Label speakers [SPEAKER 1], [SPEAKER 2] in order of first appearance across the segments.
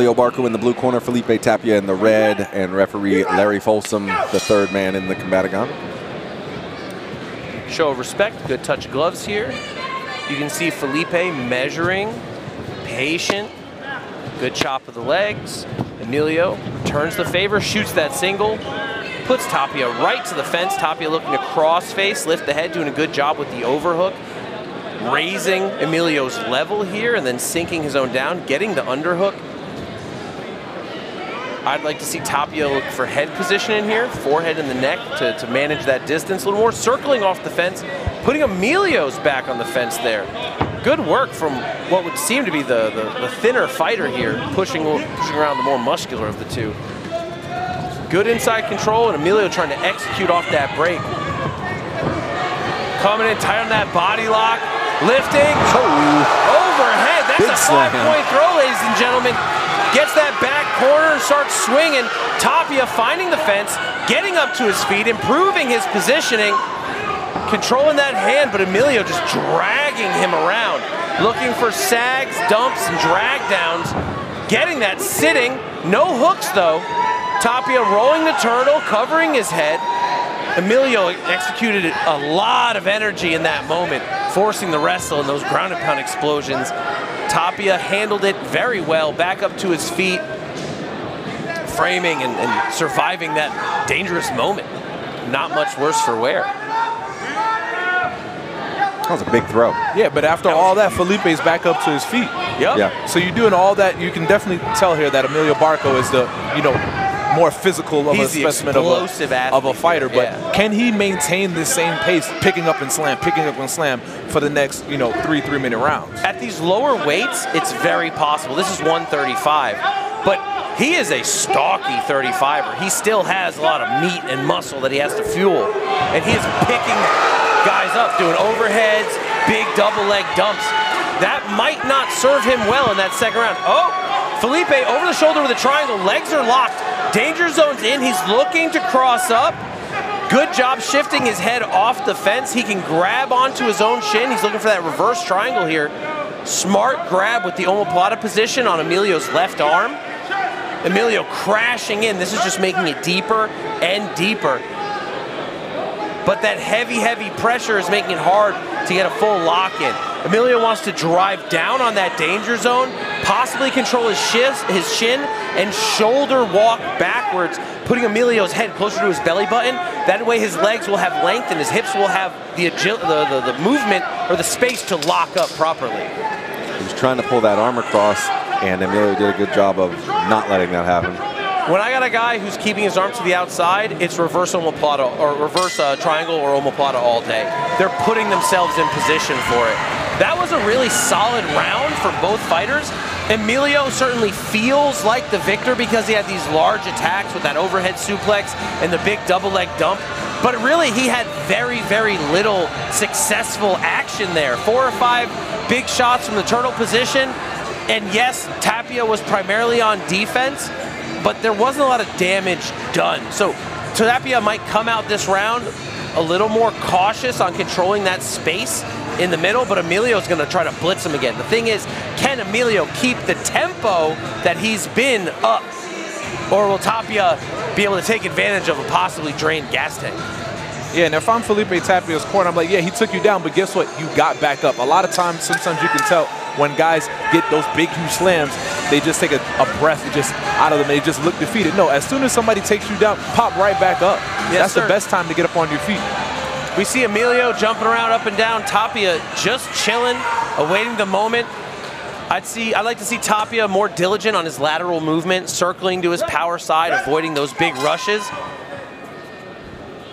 [SPEAKER 1] Emilio Barco in the blue corner, Felipe Tapia in the red, and referee Larry Folsom, the third man in the combatagon.
[SPEAKER 2] Show of respect, good touch of gloves here. You can see Felipe measuring, patient, good chop of the legs. Emilio returns the favor, shoots that single, puts Tapia right to the fence. Tapia looking to cross face, lift the head, doing a good job with the overhook. Raising Emilio's level here and then sinking his own down, getting the underhook. I'd like to see Tapia look for head position in here, forehead in the neck to manage that distance a little more, circling off the fence, putting Emilio's back on the fence there. Good work from what would seem to be the thinner fighter here, pushing around the more muscular of the two. Good inside control, and Emilio trying to execute off that break. Coming in tight on that body lock, lifting, overhead. That's a 5-point throw, ladies and gentlemen. Gets that back corner and starts swinging. Tapia finding the fence, getting up to his feet, improving his positioning, controlling that hand, but Emilio just dragging him around, looking for sags, dumps, and drag downs, getting that sitting. No hooks, though. Tapia rolling the turtle, covering his head. Emilio executed a lot of energy in that moment, forcing the wrestle and those ground and pound explosions. Tapia handled it very well, back up to his feet, framing and surviving that dangerous moment. Not much worse for wear.
[SPEAKER 1] That was a big throw.
[SPEAKER 3] Yeah, but after all that, Felipe's back up to his feet.
[SPEAKER 2] Yep.
[SPEAKER 3] Yeah. So you're doing all that, you can definitely tell here that Emilio Barco is the, more physical of a specimen of a fighter, but can he maintain this same pace, picking up and slam for the next, 3-minute rounds?
[SPEAKER 2] At these lower weights, it's very possible. This is 135, but he is a stocky 35er. He still has a lot of meat and muscle that he has to fuel, and he is picking guys up, doing overheads, big double leg dumps. That might not serve him well in that second round. Oh, Felipe over the shoulder with a triangle, legs are locked. Danger zone's in, he's looking to cross up. Good job shifting his head off the fence. He can grab onto his own shin. He's looking for that reverse triangle here. Smart grab with the omoplata position on Emilio's left arm. Emilio crashing in. This is just making it deeper and deeper. But that heavy pressure is making it hard to get a full lock in. Emilio wants to drive down on that danger zone, possibly control his shin, and shoulder walk backwards, putting Emilio's head closer to his belly button. That way his legs will have length and his hips will have the movement or the space to lock up properly.
[SPEAKER 1] He was trying to pull that arm across, and Emilio did a good job of not letting that happen.
[SPEAKER 2] When I got a guy who's keeping his arm to the outside, it's reverse omoplata or reverse triangle or omoplata all day. They're putting themselves in position for it. That was a really solid round for both fighters. Emilio certainly feels like the victor because he had these large attacks with that overhead suplex and the big double leg dump. But really, he had very little successful action there. 4 or 5 big shots from the turtle position. And yes, Tapia was primarily on defense, but there wasn't a lot of damage done. So Tapia might come out this round a little more cautious on controlling that space in the middle, but Emilio's gonna try to blitz him again. The thing is, can Emilio keep the tempo that he's been up? Or will Tapia be able to take advantage of a possibly drained gas tank?
[SPEAKER 3] Yeah, and if I'm Felipe Tapia's corner, I'm like, yeah, he took you down, but guess what? You got back up. A lot of times, sometimes you can tell when guys get those big, huge slams, they just take a breath just out of them. They just look defeated. No, as soon as somebody takes you down, pop right back up.
[SPEAKER 2] Yes,
[SPEAKER 3] that's the best time to get up on your feet.
[SPEAKER 2] We see Emilio jumping around up and down. Tapia just chilling, awaiting the moment. I'd like to see Tapia more diligent on his lateral movement, circling to his power side, avoiding those big rushes.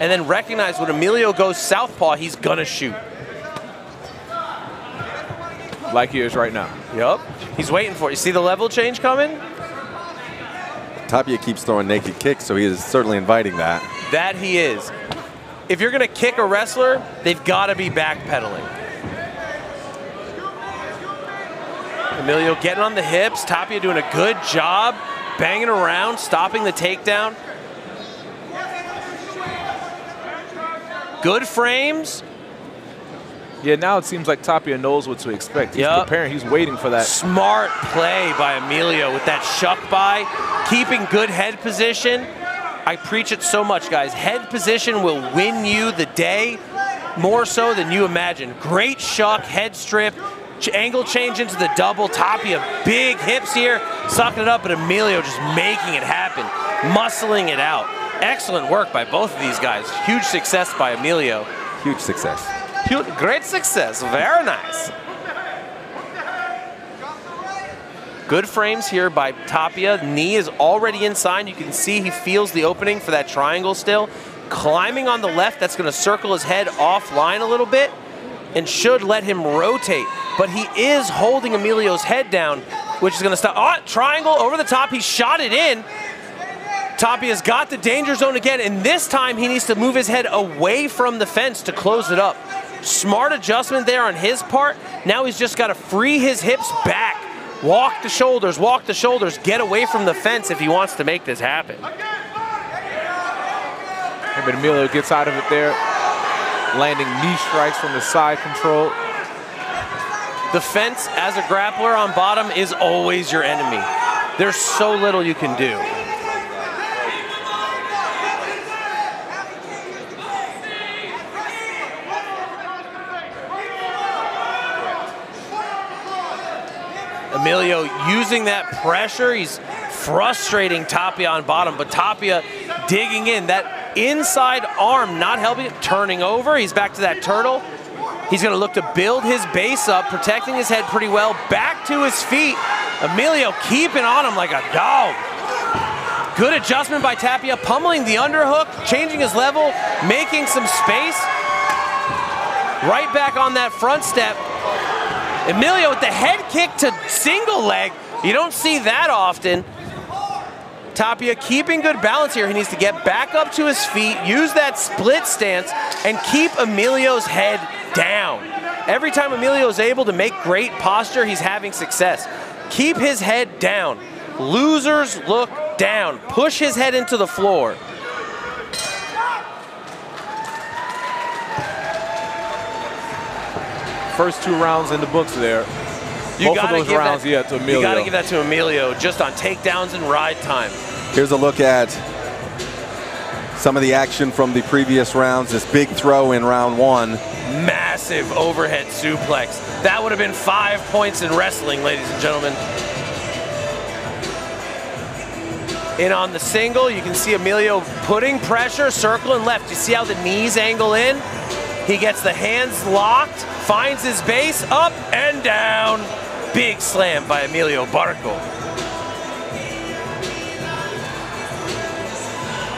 [SPEAKER 2] And then recognize when Emilio goes southpaw, he's gonna shoot.
[SPEAKER 3] Like he is right now.
[SPEAKER 2] Yep. He's waiting for it. You see the level change coming?
[SPEAKER 1] Tapia keeps throwing naked kicks, so he is certainly inviting that.
[SPEAKER 2] That he is. If you're gonna kick a wrestler, they've gotta be backpedaling. Emilio getting on the hips. Tapia doing a good job, banging around, stopping the takedown. Good frames.
[SPEAKER 3] Yeah, now it seems like Tapia knows what to expect. He's preparing. He's waiting for that.
[SPEAKER 2] Smart play by Emilio with that shuck by, keeping good head position. I preach it so much, guys. Head position will win you the day more so than you imagine. Great shuck, head strip, angle change into the double. Tapia, big hips here, sucking it up, but Emilio just making it happen, muscling it out. Excellent work by both of these guys. Huge success by Emilio.
[SPEAKER 1] Huge success.
[SPEAKER 2] Great success, very nice. Good frames here by Tapia. Knee is already inside. You can see he feels the opening for that triangle still. Climbing on the left, that's gonna circle his head offline a little bit and should let him rotate. But he is holding Emilio's head down, which is gonna stop. Oh, triangle over the top, he shot it in. Tapia's got the danger zone again, and this time he needs to move his head away from the fence to close it up. Smart adjustment there on his part. Now he's just gotta free his hips back. Walk the shoulders, get away from the fence if he wants to make this happen.
[SPEAKER 3] But Emilio gets out of it there, landing knee strikes from the side control.
[SPEAKER 2] The fence as a grappler on bottom is always your enemy. There's so little you can do. Emilio using that pressure, he's frustrating Tapia on bottom, but Tapia digging in. That inside arm not helping it, turning over. He's back to that turtle. He's gonna look to build his base up, protecting his head pretty well. Back to his feet. Emilio keeping on him like a dog. Good adjustment by Tapia, pummeling the underhook, changing his level, making some space. Right back on that front step. Emilio with the head kick to single leg. You don't see that often. Tapia keeping good balance here. He needs to get back up to his feet, use that split stance, and keep Emilio's head down. Every time Emilio is able to make great posture, he's having success. Keep his head down. Losers look down. Push his head into the floor.
[SPEAKER 3] First 2 rounds in the books there. Both of those rounds, to Emilio.
[SPEAKER 2] You gotta give that to Emilio, just on takedowns and ride time.
[SPEAKER 1] Here's a look at some of the action from the previous rounds. This big throw in round 1.
[SPEAKER 2] Massive overhead suplex. That would have been 5 points in wrestling, ladies and gentlemen. In on the single, you can see Emilio putting pressure, circling left. You see how the knees angle in? He gets the hands locked, finds his base, up and down. Big slam by Emilio Barco.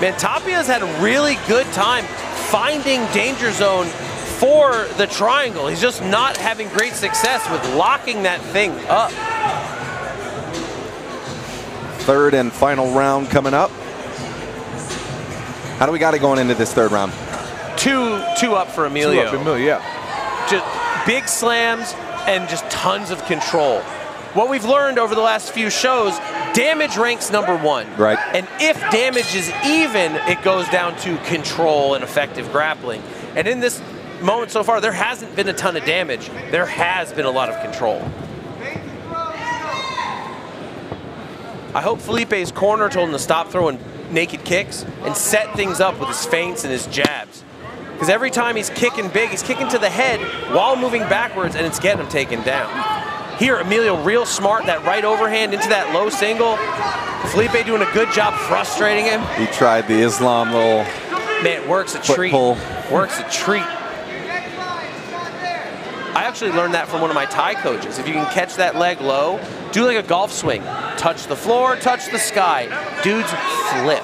[SPEAKER 2] Man, Tapia's had a really good time finding danger zone for the triangle. He's just not having great success with locking that thing up.
[SPEAKER 1] Third and final round coming up. How do we got it going into this third round?
[SPEAKER 2] Two up for Emilio.
[SPEAKER 3] 2 up, Emilio, yeah.
[SPEAKER 2] Just big slams and just tons of control. What we've learned over the last few shows, damage ranks #1.
[SPEAKER 1] Right.
[SPEAKER 2] And if damage is even, it goes down to control and effective grappling. And in this moment so far, there hasn't been a ton of damage. There has been a lot of control. I hope Felipe's corner told him to stop throwing naked kicks and set things up with his feints and his jabs. Because every time he's kicking big, he's kicking to the head while moving backwards, and it's getting him taken down. Here, Emilio real smart, that right overhand into that low single. Felipe doing a good job frustrating him.
[SPEAKER 1] He tried the Islam little
[SPEAKER 2] Man, works a treat.
[SPEAKER 1] pull.
[SPEAKER 2] Works a treat. I actually learned that from one of my Thai coaches. If you can catch that leg low, do like a golf swing. Touch the floor, touch the sky. Dudes flip.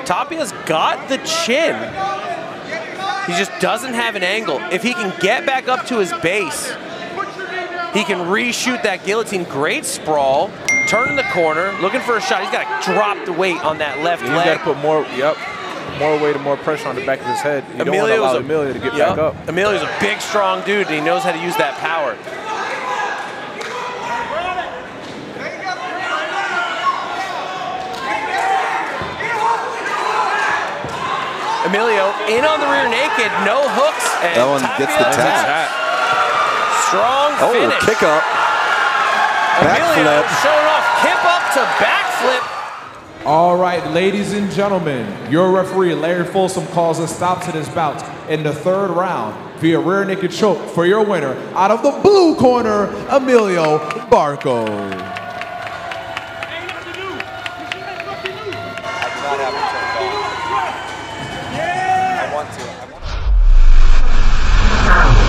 [SPEAKER 2] Tapia's got the chin. He just doesn't have an angle. If he can get back up to his base, he can reshoot that guillotine. Great sprawl. Turn in the corner, looking for a shot. He's got to drop the weight on that left leg.
[SPEAKER 3] He's got to put more weight and more pressure on the back of his head. You don't want to allow Emilio to get back up.
[SPEAKER 2] Emilio's a big, strong dude, and he knows how to use that power. Emilio in on the rear naked, no hooks, and
[SPEAKER 1] that one gets the tap.
[SPEAKER 2] Strong finish.
[SPEAKER 1] Oh, kick up.
[SPEAKER 2] Emilio
[SPEAKER 1] Backflip.
[SPEAKER 2] showing off kip up to backflip.
[SPEAKER 3] All right, ladies and gentlemen, your referee, Larry Folsom, calls a stop to this bout in the 3rd round via rear naked choke for your winner out of the blue corner, Emilio Barco.
[SPEAKER 1] I want to.